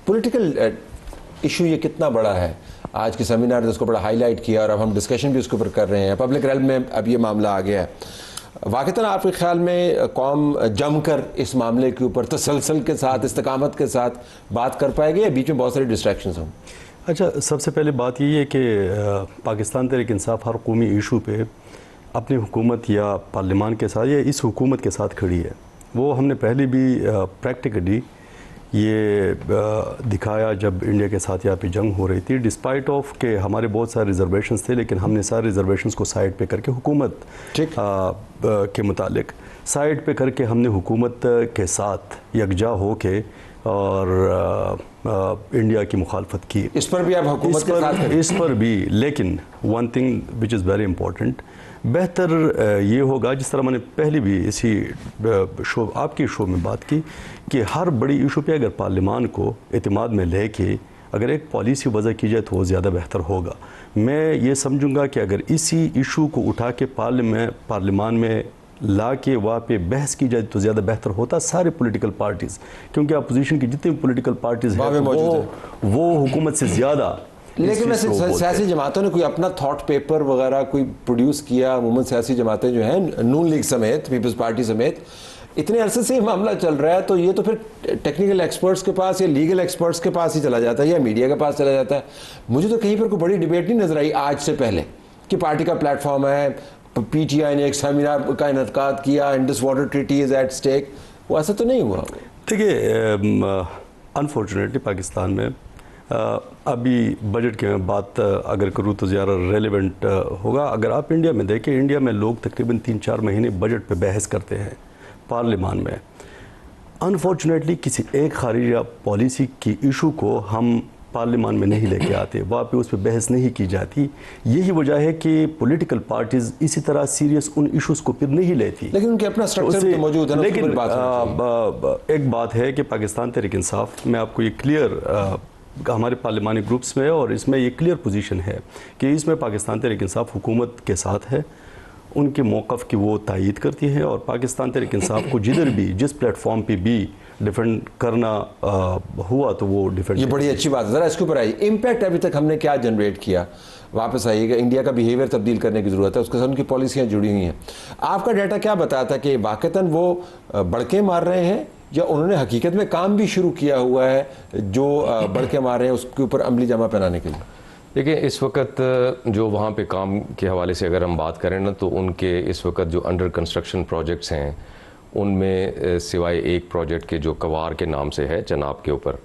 Political issue یہ کتنا بڑا ہے؟ آج کے سیمینار نے اس کو بڑا ہائی لائٹ کیا اور اب ہم ڈسکشن بھی اس کے اوپر کر رہے ہیں. پبلک ریلم میں اب یہ معاملہ آ گیا ہے. واقعتاً آپ کے خیال میں قوم جم کر اس معاملے کے اوپر تسلسل کے ساتھ استقامت کے ساتھ بات کر پائے گی یا بیچ میں بہت ساری ڈسٹریکشنز ہوں؟ اچھا، سب سے پہلے بات یہ ہے کہ پاکستان تحریک انصاف ہر قومی ایشو پہ اپنی حکومت یا پارلیمان کے ساتھ یا اس حکومت کے ساتھ کھڑی ہے. وہ ہم نے پہلے بھی پریکٹیکلی یہ دکھایا جب انڈیا کے ساتھ یہاں پہ جنگ ہو رہی تھی. ڈسپائٹ آف کہ ہمارے بہت سارے ریزرویشنز تھے، لیکن ہم نے سارے ریزرویشنز کو سائڈ پہ کر کے حکومت کے متعلق سائڈ پہ کر کے ہم نے حکومت کے ساتھ یکجا ہو کے اور انڈیا کی مخالفت کی. اس پر بھی آپ حکومت کے ساتھ ہیں؟ اس پر بھی، لیکن one thing which is very important, بہتر یہ ہوگا، جس طرح میں نے پہلے بھی اسی شو آپ کی شو میں بات کی، کہ ہر بڑی ایشو پہ اگر پارلیمان کو اعتماد میں لے کے اگر ایک پالیسی وضع کی جائے تو وہ زیادہ بہتر ہوگا. میں یہ سمجھوں گا کہ اگر اسی ایشو کو اٹھا کے پارلیمان میں لا کے وہاں پہ بحث کی جائے تو زیادہ بہتر ہوتا. سارے پولیٹیکل پارٹیز، کیونکہ اپوزیشن کی جتنی پولیٹیکل پارٹیز ہیں وہ حکومت سے زیادہ. لیکن ویسے سیاسی جماعتوں نے کوئی اپنا تھاٹ پیپر وغیرہ کوئی پروڈیوس کیا؟ عموماً سیاسی جماعتیں جو ہیں نون لیگ سمیت، پیپلز پارٹی سمیت، اتنے عرصے سے یہ معاملہ چل رہا ہے، تو یہ تو پھر ٹیکنیکل ایکسپرٹس کے پاس یا لیگل ایکسپرٹس کے پاس ہی چلا جاتا ہے یا میڈیا کے پاس چلا جاتا ہے. مجھے تو کہیں پر کوئی بڑی ڈبیٹ نہیں نظر آئی آج سے پہلے کہ پارٹی کا پلیٹ فارم ہے، پی ٹی آئی نے ایک سیمینار کا انعقاد کیا، Indus water treaty is at stake. وہ ایسا تو نہیں ہوا. دیکھیے، انفارچونیٹلی پاکستان میں ابھی بجٹ کی بات اگر کروں تو زیادہ ریلیونٹ ہوگا. اگر آپ انڈیا میں دیکھیں، انڈیا میں لوگ تقریباً 3-4 مہینے بجٹ پہ بحث کرتے ہیں پارلیمان میں. انفارچونیٹلی کسی ایک خارجہ پالیسی کی ایشو کو ہم پارلیمان میں نہیں لے کے آتے، وہاں پہ اس پہ بحث نہیں کی جاتی. یہی وجہ ہے کہ پولیٹیکل پارٹیز اسی طرح سیریس ان ایشوز کو پھر نہیں لیتی، لیکن ان کے اپنا سٹرکچر موجود ہے. لیکن ایک بات ہے کہ پاکستان تحریک انصاف میں آپ کو یہ کلیئر ہمارے پارلیمانی گروپس میں اور اس میں یہ کلیئر پوزیشن ہے کہ اس میں پاکستان تحریک انصاف حکومت کے ساتھ ہے، ان کے موقف کی وہ تائید کرتی ہے، اور پاکستان تحریک انصاف کو جدھر بھی جس پلیٹ فارم پہ بھی ڈیفینڈ کرنا ہوا تو وہ ڈیفینڈ. یہ بڑی اچھی بات ہے. ذرا اس کے اوپر آئیے، امپیکٹ ابھی تک ہم نے کیا جنریٹ کیا؟ واپس آئیے گا. انڈیا کا بیہیویئر تبدیل کرنے کی ضرورت ہے، اس کے ساتھ ان کی پالیسیاں جڑی ہوئی ہیں. آپ کا ڈیٹا کیا بتاتا ہے کہ واقعتاً وہ بڑکے مار رہے ہیں یا انہوں نے حقیقت میں کام بھی شروع کیا ہوا ہے جو بڑکے مار رہے ہیں اس کے اوپر عملی جامہ پہنانے کے لیے؟ دیکھیں، اس وقت جو وہاں پہ کام کے حوالے سے اگر ہم بات کریں نا، تو ان کے اس وقت جو انڈر کنسٹرکشن پروجیکٹس ہیں ان میں سوائے ایک پروجیکٹ کے جو کوار کے نام سے ہے چناب کے اوپر،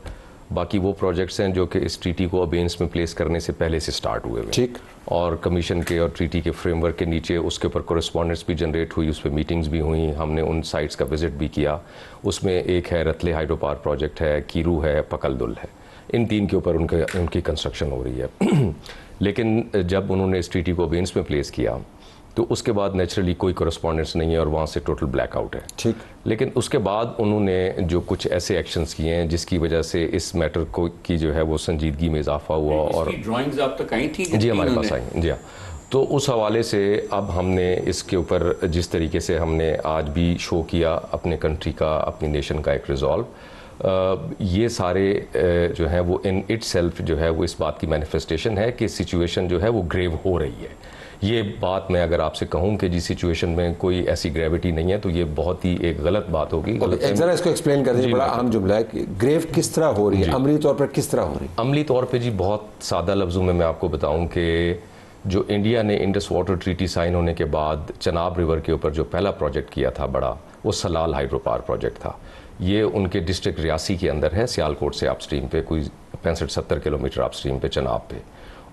باقی وہ پروجیکٹس ہیں جو کہ اس ٹریٹی کو ابینس میں پلیس کرنے سے پہلے سے سٹارٹ ہوئے ہوئے. ٹھیک. اور کمیشن کے اور ٹریٹی کے فریم ورک کے نیچے اس کے اوپر کورسپونڈنس بھی جنریٹ ہوئی، اس پہ میٹنگز بھی ہوئیں، ہم نے ان سائٹس کا وزٹ بھی کیا. اس میں ایک ہے رتلے ہائیڈرو پاور پروجیکٹ ہے، کیرو ہے، پکل دل ہے. ان 3 کے اوپر ان کی کنسٹرکشن ہو رہی ہے. لیکن جب انہوں نے اس ٹریٹی کو ابینس میں پلیس کیا تو اس کے بعد نیچرلی کوئی کورسپونڈنس نہیں ہے اور وہاں سے ٹوٹل بلیک آؤٹ ہے. ٹھیک. لیکن اس کے بعد انہوں نے جو کچھ ایسے ایکشنز کیے ہیں جس کی وجہ سے اس میٹر کو کی جو ہے وہ سنجیدگی میں اضافہ ہوا. اور ڈرائنگز آپ تک آئی تھی؟ جی، ہمارے پاس آئیں. جی ہاں. تو اس حوالے سے اب ہم نے اس کے اوپر جس طریقے سے ہم نے آج بھی شو کیا اپنے کنٹری کا، اپنی نیشن کا ایک ریزالو، یہ سارے جو ہیں وہ ان اٹ سیلف جو ہے وہ اس بات کی مینیفیسٹیشن ہے کہ سچویشن جو ہے وہ گریو ہو رہی ہے. یہ بات میں اگر آپ سے کہوں کہ جی سچویشن میں کوئی ایسی گریوٹی نہیں ہے تو یہ بہت ہی ایک غلط بات ہوگی. ذرا اس کو ایکسپلین کر دیں. بڑا عام جملہ ہے کہ گریو کس طرح ہو رہی ہے، عملی طور پر کس طرح ہو رہی ہے؟ عملی طور پہ جی بہت سادہ لفظوں میں آپ کو بتاؤں کہ جو انڈیا نے انڈس واٹر ٹریٹی سائن ہونے کے بعد چناب ریور کے اوپر جو پہلا پروجیکٹ کیا تھا بڑا، وہ سلال ہائیڈرو پاور پروجیکٹ تھا. یہ ان کے ڈسٹرکٹ ریاسی کے اندر ہے، سیالکوٹ سے اپ سٹریم پہ کوئی 65-70 کلومیٹر اپ سٹریم پہ چناب پہ.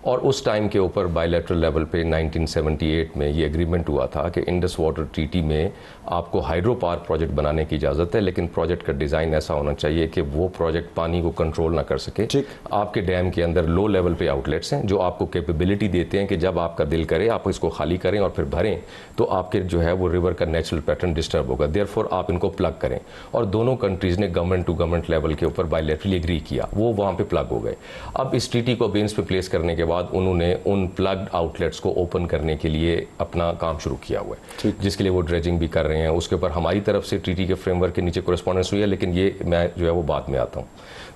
اور اس ٹائم کے اوپر بائی لیٹرل لیول پہ 1978 میں یہ اگریمنٹ ہوا تھا کہ انڈس واٹر ٹریٹی میں آپ کو ہائیڈرو پاور پروجیکٹ بنانے کی اجازت ہے، لیکن پروجیکٹ کا ڈیزائن ایسا ہونا چاہیے کہ وہ پروجیکٹ پانی کو کنٹرول نہ کر سکے. آپ کے ڈیم کے اندر لو لیول پہ آؤٹ لیٹس ہیں جو آپ کو کیپیبلٹی دیتے ہیں کہ جب آپ کا دل کرے آپ اس کو خالی کریں اور پھر بھریں تو آپ کے جو ہے وہ ریور کا نیچرل پیٹرن ڈسٹرب ہوگا. دیئر فور آپ ان کو پلگ کریں. اور دونوں کنٹریز نے گورنمنٹ ٹو گورنمنٹ لیول کے اوپر بائی لیٹرلی اگری کیا، وہ وہاں پہ پلگ ہو گئے. اب اس ٹریٹی کو بینس پہ پلیس کرنے کے بعد انہوں نے ان پلگڈ آؤٹ لیٹس کو اوپن کرنے کے لیے اپنا کام شروع کیا ہوا ہے، جس کے لیے وہ ڈریجنگ بھی کر رہے ہیں. اس کے اوپر ہماری طرف سے ٹریٹی کے فریم ورک کے نیچے کورسپونڈنس ہوئی ہے، لیکن یہ میں جو ہے وہ بعد میں آتا ہوں.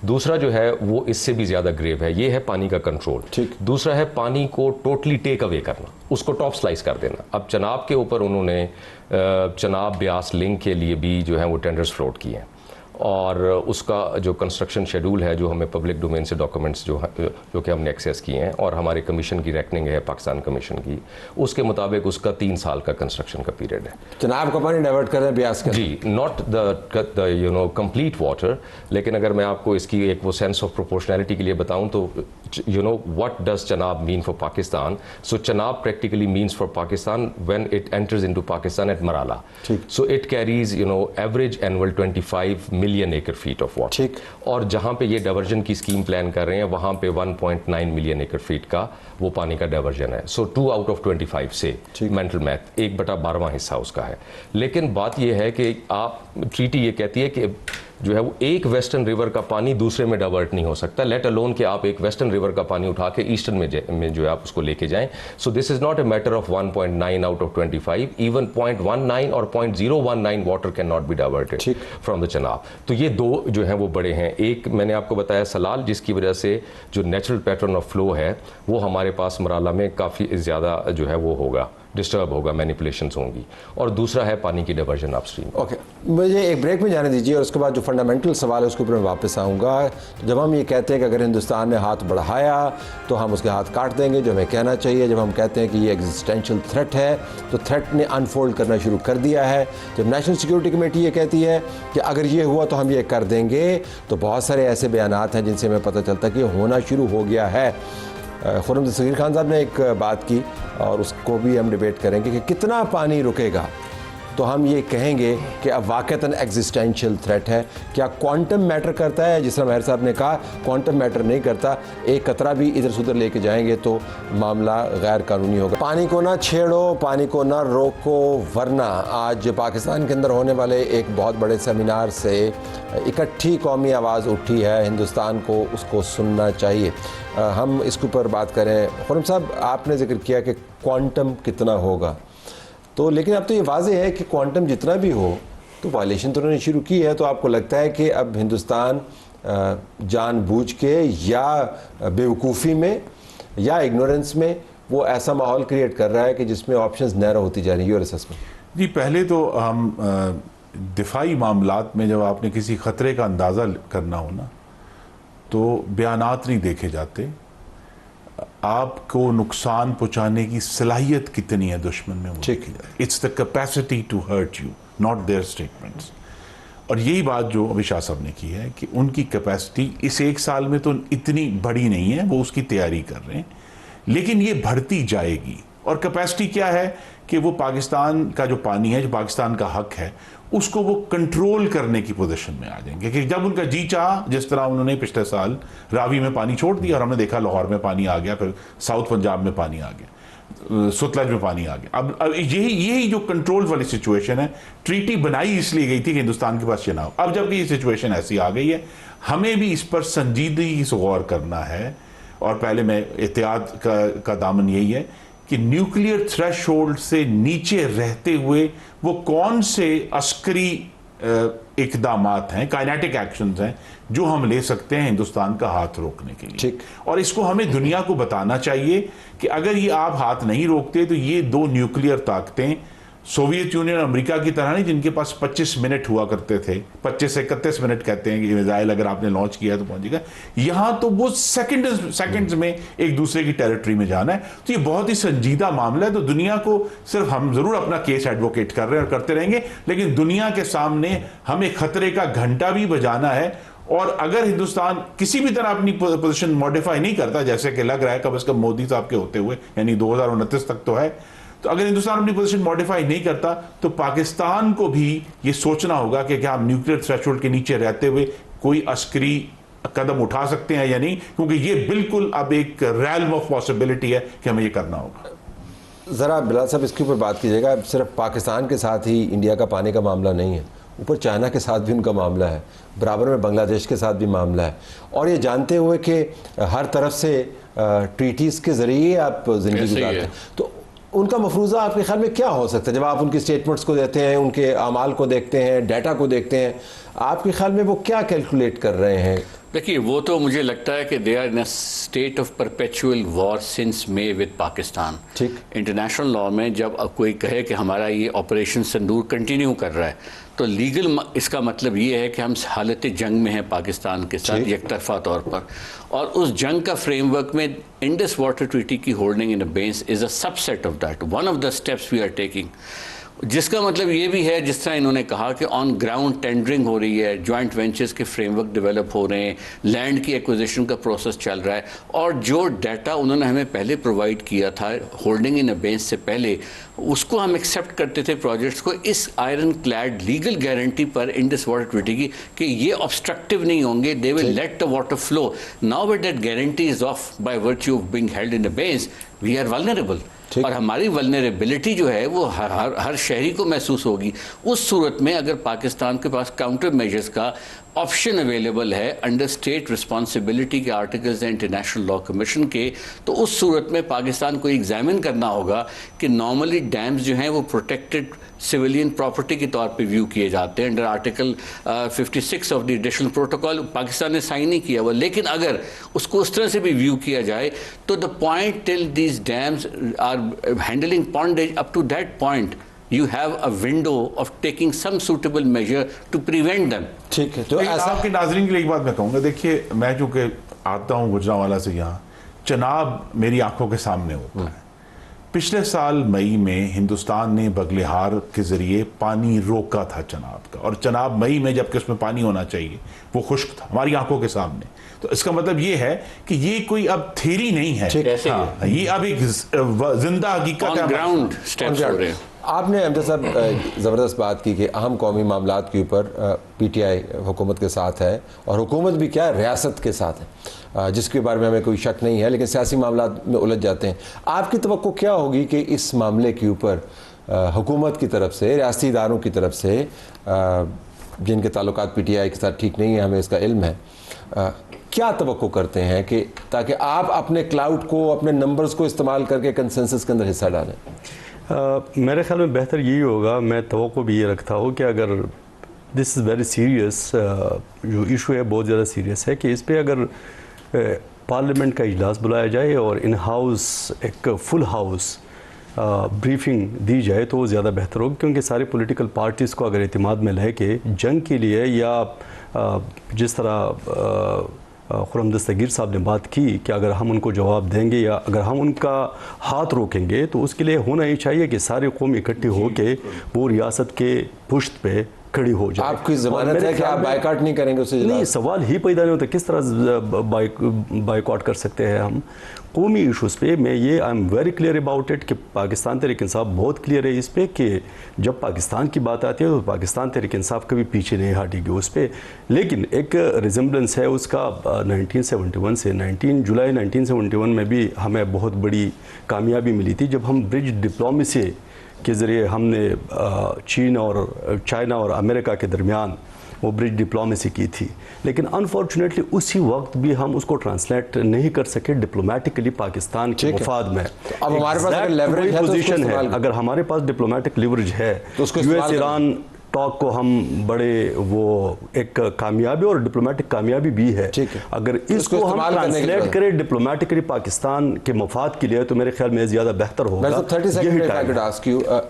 دوسرا جو ہے وہ اس سے بھی زیادہ گریو ہے، یہ ہے پانی کا کنٹرول. دوسرا ہے پانی کو ٹوٹلی ٹیک اوے کرنا، اس کو ٹاپ سلائس کر دینا. اب چناب کے اوپر انہوں نے چناب بیاس لنک کے لیے بھی جو ہیں وہ ٹینڈرز فلوٹ کیے ہیں، اور اس کا جو کنسٹرکشن شیڈول ہے جو ہمیں پبلک ڈومین سے ڈاکومنٹس جو کہ ہم نے ایکسیس کیے ہیں، اور ہمارے کمیشن کی ریکننگ ہے پاکستان کمیشن کی، اس کے مطابق اس کا 3 سال کا کنسٹرکشن کا پیریڈ ہے. چناب کا پانی ڈائیورٹ کر رہے ہیں بیاس کا؟ جی، ناٹ دا کمپلیٹ واٹر، لیکن اگر میں آپ کو اس کی ایک وہ سینس آف پروپورشنالٹی کے لیے بتاؤں تو what does Chenab mean for Pakistan? So Chenab practically means for Pakistan when it enters into Pakistan at Marala. So it carries average annual 25 million acre feet of water. اور جہاں پہ یہ diversion کی scheme plan کر رہے ہیں وہاں پہ 1.9 ملین ایکر فیٹ کا وہ پانی کا ڈائیورژن ہے. سو 2 out of 25 سے مینٹل میتھ 1/12 حصہ اس کا ہے. لیکن بات یہ ہے کہ آپ ٹریٹی یہ کہتی ہے کہ جو ہے وہ ایک ویسٹرن ریور کا پانی دوسرے میں ڈائیورٹ نہیں ہو سکتا، لیٹ الون کہ آپ ایک ویسٹرن ریور کا پانی اٹھا کے ایسٹرن میں جو ہے آپ اس کو لے کے جائیں. So this is not a matter of 1.9 out of 25، even 0.19 اور 0.019 water can not be diverted from the Chenab. تو یہ دو جو ہیں وہ بڑے ہیں. ایک میں نے آپ کو بتایا سلال، جس کی وجہ سے جو نیچرل پیٹرن آف فلو ہے وہ ہمارے پاس مرالہ میں کافی زیادہ جو ہے وہ ہوگا، ڈسٹرب ہوگا، مینیپولیشنز ہوں گی. اور دوسرا ہے پانی کی ڈائیورژن اپ اسٹریم. اوکے، مجھے ایک بریک میں جانے دیجیے اور اس کے بعد جو فنڈامنٹل سوال ہے اس کے اوپر میں واپس آؤں گا. جب ہم یہ کہتے ہیں کہ اگر ہندوستان نے ہاتھ بڑھایا تو ہم اس کے ہاتھ کاٹ دیں گے، جو ہمیں کہنا چاہیے جب ہم کہتے ہیں کہ یہ ایگزسٹینشیل تھریٹ ہے تو تھریٹ نے انفولڈ کرنا شروع کر دیا ہے. جب نیشنل سیکورٹی کمیٹی یہ کہتی ہے کہ اگر یہ ہوا تو ہم یہ کر دیں گے، تو بہت سارے ایسے بیانات ہیں جن سے ہمیں پتہ چلتا ہے کہ یہ ہونا شروع ہو گیا ہے. خرم صغیر خان صاحب نے ایک بات کی اور اس کو بھی ہم ڈیبیٹ کریں گے کہ کتنا پانی رکے گا تو ہم یہ کہیں گے کہ اب واقعتاً ایگزسٹینشیل تھریٹ ہے. کیا کوانٹم میٹر کرتا ہے؟ جس طرح ماہر صاحب نے کہا کوانٹم میٹر نہیں کرتا، ایک قطرہ بھی ادھر سے ادھر لے کے جائیں گے تو معاملہ غیر قانونی ہوگا. پانی کو نہ چھیڑو، پانی کو نہ روکو، ورنہ آج پاکستان کے اندر ہونے والے ایک بہت بڑے سیمینار سے اکٹھی قومی آواز اٹھی ہے. ہندوستان کو اس کو سننا چاہیے. ہم اس کے اوپر بات کریں. خرم صاحب، آپ نے ذکر کیا کہ کوانٹم کتنا ہوگا، تو لیکن اب تو یہ واضح ہے کہ کوانٹم جتنا بھی ہو تو وائلیشن تو انہوں نے شروع کی ہے. تو آپ کو لگتا ہے کہ اب ہندوستان جان بوجھ کے یا بیوقوفی میں یا اگنورنس میں وہ ایسا ماحول کریٹ کر رہا ہے کہ جس میں آپشنز نیرو ہوتی جا رہی ہیں؟ Your assessment. جی، پہلے تو ہم دفاعی معاملات میں جب آپ نے کسی خطرے کا اندازہ کرنا ہو نا تو بیانات نہیں دیکھے جاتے، آپ کو نقصان پہنچانے کی صلاحیت کتنی ہے دشمن میں وہ دیکھی جائے. It's the capacity to hurt you, not their statements. اور یہی بات جو ابھی شاہ صاحب نے کی ہے کہ ان کی کیپیسٹی اس 1 سال میں تو اتنی بڑی نہیں ہے، وہ اس کی تیاری کر رہے ہیں، لیکن یہ بڑھتی جائے گی. اور کیپیسٹی کیا ہے کہ وہ پاکستان کا جو پانی ہے، جو پاکستان کا حق ہے، اس کو وہ کنٹرول کرنے کی پوزیشن میں آ جائیں گے کہ جب ان کا جی چاہا، جس طرح انہوں نے پچھلے سال راوی میں پانی چھوڑ دیا اور ہم نے دیکھا لاہور میں پانی آ گیا، پھر ساؤتھ پنجاب میں پانی آ گیا، ستلج میں پانی آ گیا. اب یہی جو کنٹرول والی سچویشن ہے، ٹریٹی بنائی اس لیے گئی تھی کہ ہندوستان کے پاس چناؤ. اب جب کہ یہ سچویشن ایسی آ گئی ہے، ہمیں بھی اس پر سنجیدگی سے غور کرنا ہے. اور پہلے میں احتیاط کا دامن یہی ہے کہ نیوکلیئر تھریش ہولڈ سے نیچے رہتے ہوئے وہ کون سے عسکری اقدامات ہیں، کائنیٹک ایکشنز ہیں جو ہم لے سکتے ہیں ہندوستان کا ہاتھ روکنے کے لیے. اور اس کو ہمیں دنیا کو بتانا چاہیے کہ اگر یہ آپ ہاتھ نہیں روکتے تو یہ 2 نیوکلیئر طاقتیں سوویت یونین اور امریکہ کی طرح نہیں، جن کے پاس 25 منٹ ہوا کرتے تھے، 25 سے 31 منٹ کہتے ہیں کہ میزائل اگر آپ نے لانچ کیا تو پہنچے گا. یہاں تو وہ سیکنڈز میں ایک دوسرے کی ٹیریٹری میں جانا ہے. تو یہ بہت ہی سنجیدہ معاملہ ہے. تو دنیا کو صرف ہم ضرور اپنا کیس ایڈوکیٹ کر رہے ہیں اور کرتے رہیں گے، لیکن دنیا کے سامنے ہمیں خطرے کا گھنٹا بھی بجانا ہے. اور اگر ہندوستان کسی بھی طرح اپنی پوزیشن موڈیفائی نہیں کرتا، جیسے کہ لگ رہا ہے کم از کم مودی صاحب کے ہوتے ہوئے، یعنی 2029 تک تو ہے، تو اگر ہندوستان اپنی پوزیشن موڈیفائی نہیں کرتا تو پاکستان کو بھی یہ سوچنا ہوگا کہ کیا ہم نیوکلیئر تھریش ہولڈ کے نیچے رہتے ہوئے کوئی عسکری قدم اٹھا سکتے ہیں یا نہیں، کیونکہ یہ بالکل اب ایک ریلم آف پاسبلٹی ہے کہ ہمیں یہ کرنا ہوگا. ذرا بلال صاحب اس کے اوپر بات کیجیے گا. صرف پاکستان کے ساتھ ہی انڈیا کا پانی کا معاملہ نہیں ہے، اوپر چائنا کے ساتھ بھی ان کا معاملہ ہے، برابر میں بنگلہ دیش کے ساتھ بھی معاملہ ہے. اور یہ جانتے ہوئے کہ ہر طرف سے ٹریٹیز کے ذریعے آپ زندگی گزارتے ہیں، تو ان کا مفروضہ آپ کے خیال میں کیا ہو سکتا ہے؟ جب آپ ان کی اسٹیٹمنٹس کو دیتے ہیں، ان کے اعمال کو دیکھتے ہیں، ڈیٹا کو دیکھتے ہیں، آپ کے خیال میں وہ کیا کیلکولیٹ کر رہے ہیں؟ دیکھیے وہ تو مجھے لگتا ہے کہ they are in a state of perpetual war since May with Pakistan. International law میں جب کوئی کہے کہ ہمارا یہ آپریشن سندور کنٹینیو کر رہا ہے تو لیگل اس کا مطلب یہ ہے کہ ہم حالت جنگ میں ہیں پاکستان کے ساتھ یک طرفہ طور پر, اور اس جنگ کا فریم ورک میں انڈس واٹر ٹریٹی کی holding in abeyance is a subset of that, one of the steps we are taking, جس کا مطلب یہ بھی ہے جس طرح انہوں نے کہا کہ آن گراؤنڈ ٹینڈرنگ ہو رہی ہے, جوائنٹ وینچرز کے فریم ورک ڈیولپ ہو رہے ہیں, لینڈ کی ایکوزیشن کا پروسیس چل رہا ہے, اور جو ڈیٹا انہوں نے ہمیں پہلے پرووائڈ کیا تھا ہولڈنگ ان ابینس سے پہلے, اس کو ہم ایکسیپٹ کرتے تھے پروجیکٹس کو اس آئرن کلیڈ لیگل گارنٹی پر انڈس واٹر ٹریٹی کی کہ یہ آبسٹرکٹیو نہیں ہوں گے, they will let the water flow. Now but that guarantee is off by virtue of being held in abeyance, we are vulnerable, اور ہماری ولنریبلٹی جو ہے وہ ہر شہری کو محسوس ہوگی. اس صورت میں اگر پاکستان کے پاس کاؤنٹر میجرز کا آپشن اویلیبل ہے انڈر اسٹیٹ رسپانسبلٹی کے آرٹیکلز ہیں انٹرنیشنل لاء کمیشن کے, تو اس صورت میں پاکستان کو ایگزامن کرنا ہوگا کہ نارملی ڈیمز جو ہیں وہ پروٹیکٹڈ سویلین پراپرٹی کے طور پہ ویو کیے جاتے ہیں under article 56 of the additional protocol. Pakistan نے سائن نہیں کیا ہوا, لیکن اگر اس کو اس طرح سے بھی ویو کیا جائے تو the point till these dams are handling pondage up to that point you have a window of taking some suitable measure to prevent them. ٹھیک ہے, تو آپ کے ناظرین کے لیے ایک بات میں کہوں گا, دیکھیے میں چونکہ آتا ہوں گجرانوالہ سے, یہاں چناب میری آنکھوں کے سامنے ہوتا ہے. پچھلے سال مئی میں ہندوستان نے بغلہار کے ذریعے پانی روکا تھا چناب کا, اور چناب مئی میں جبکہ اس میں پانی ہونا چاہیے وہ خشک تھا ہماری آنکھوں کے سامنے. تو اس کا مطلب یہ ہے کہ یہ کوئی اب تھیری نہیں ہے, یہ اب ایک زندہ حقیقت ہے. گراؤنڈ سٹیپس ہو رہے ہیں. آپ نے امجد صاحب زبردست بات کی کہ اہم قومی معاملات کے اوپر پی ٹی آئی حکومت کے ساتھ ہے, اور حکومت بھی کیا ہے ریاست کے ساتھ ہے, جس کے بارے میں ہمیں کوئی شک نہیں ہے, لیکن سیاسی معاملات میں الجھ جاتے ہیں. آپ کی توقع کیا ہوگی کہ اس معاملے کے اوپر حکومت کی طرف سے, ریاستی اداروں کی طرف سے, جن کے تعلقات پی ٹی آئی کے ساتھ ٹھیک نہیں ہے, ہمیں اس کا علم ہے, کیا توقع کرتے ہیں کہ تاکہ آپ اپنے کلاؤڈ کو, اپنے نمبرز کو استعمال کر کے کنسنسس کے اندر حصہ ڈالیں؟ میرے خیال میں بہتر یہی ہوگا, میں توقع بھی یہ رکھتا ہوں کہ اگر دس از ویری سیریس, جو ایشو ہے بہت زیادہ سیریس ہے, کہ اس پہ اگر پارلیمنٹ کا اجلاس بلایا جائے اور ان ہاؤس ایک فل ہاؤس بریفنگ دی جائے تو وہ زیادہ بہتر ہوگا, کیونکہ ساری پولیٹیکل پارٹیز کو اگر اعتماد میں لے کے جنگ کے لیے, یا جس طرح خرم دستگیر صاحب نے بات کی کہ اگر ہم ان کو جواب دیں گے یا اگر ہم ان کا ہاتھ روکیں گے, تو اس کے لیے ہونا ہی چاہیے کہ ساری قوم اکٹھی ہو کے وہ ریاست کے پشت پہ کھڑی ہو جائے. آپ کی ضمانت ہے کہ آپ بائیکاٹ نہیں کریں گے اسے؟ نہیں, سوال ہی پیدا نہیں ہوتا کس طرح بائیکاٹ کر سکتے ہیں ہم. قومی ایشوز پہ میں یہ I am very clear about it کہ پاکستان تحریک انصاف بہت کلیئر ہے اس پہ کہ جب پاکستان کی بات آتی ہے تو پاکستان تحریک انصاف کبھی پیچھے نہیں ہٹے گی اس پہ. لیکن ایک ریزمبلنس ہے اس کا 1971 سے, 19 جولائی 1971 میں بھی ہمیں بہت بڑی کامیابی ملی تھی جب ہم برج ڈپلومیسی کے ذریعے ہم نے چین اور چائنا اور امریکہ کے درمیان وہ برج ڈپلومیسی کی تھی. لیکن انفارچونیٹلی اسی وقت بھی ہم اس کو ٹرانسلیٹ نہیں کر سکے ڈپلومیٹکلی پاکستان کے مفاد میں. اب ہمارے پاس اگر لیوریج ہے پوزیشن ہے, اگر ہمارے پاس ڈپلومیٹک لیوریج ہے, یو ایس ایران ٹاک کو ہم بڑے وہ ایک کامیابی اور ڈپلومیٹک کامیابی بھی ہے, اگر اس کو ہم ٹرانسلیٹ کریں ڈپلومیٹکلی پاکستان کے مفاد کے لیے تو میرے خیال میں زیادہ بہتر ہوگا. 30 سیکنڈ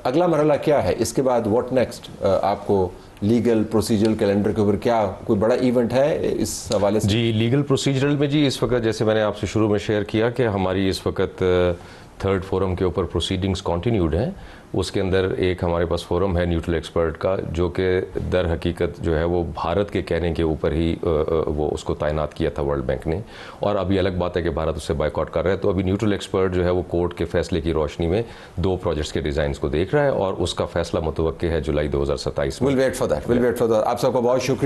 اگلا مرحلہ کیا ہے اس کے بعد, واٹ نیکسٹ؟ آپ کو لیگل پروسیجرل کیلنڈر کے اوپر کیا کوئی بڑا ایونٹ ہے اس حوالے سے؟ جی لیگل پروسیجرل میں جی اس وقت جیسے میں نے آپ سے شروع میں شیئر کیا کہ ہماری اس وقت 3rd فورم کے اوپر پروسیڈنگز کنٹینیوڈ ہیں. اس کے اندر ایک ہمارے پاس فورم ہے نیوٹرل ایکسپرٹ کا, جو کہ در حقیقت جو ہے وہ بھارت کے کہنے کے اوپر ہی وہ اس کو تعینات کیا تھا ورلڈ بینک نے, اور ابھی الگ بات ہے کہ بھارت اس سے بائیکاٹ کر رہا ہے. تو ابھی نیوٹرل ایکسپرٹ جو ہے وہ کورٹ کے فیصلے کی روشنی میں 2 پروجیکٹس کے ڈیزائنز کو دیکھ رہا ہے, اور اس کا فیصلہ متوقع ہے جولائی 2027 میں. Well wait for that. آپ سب کا بہت شکریہ.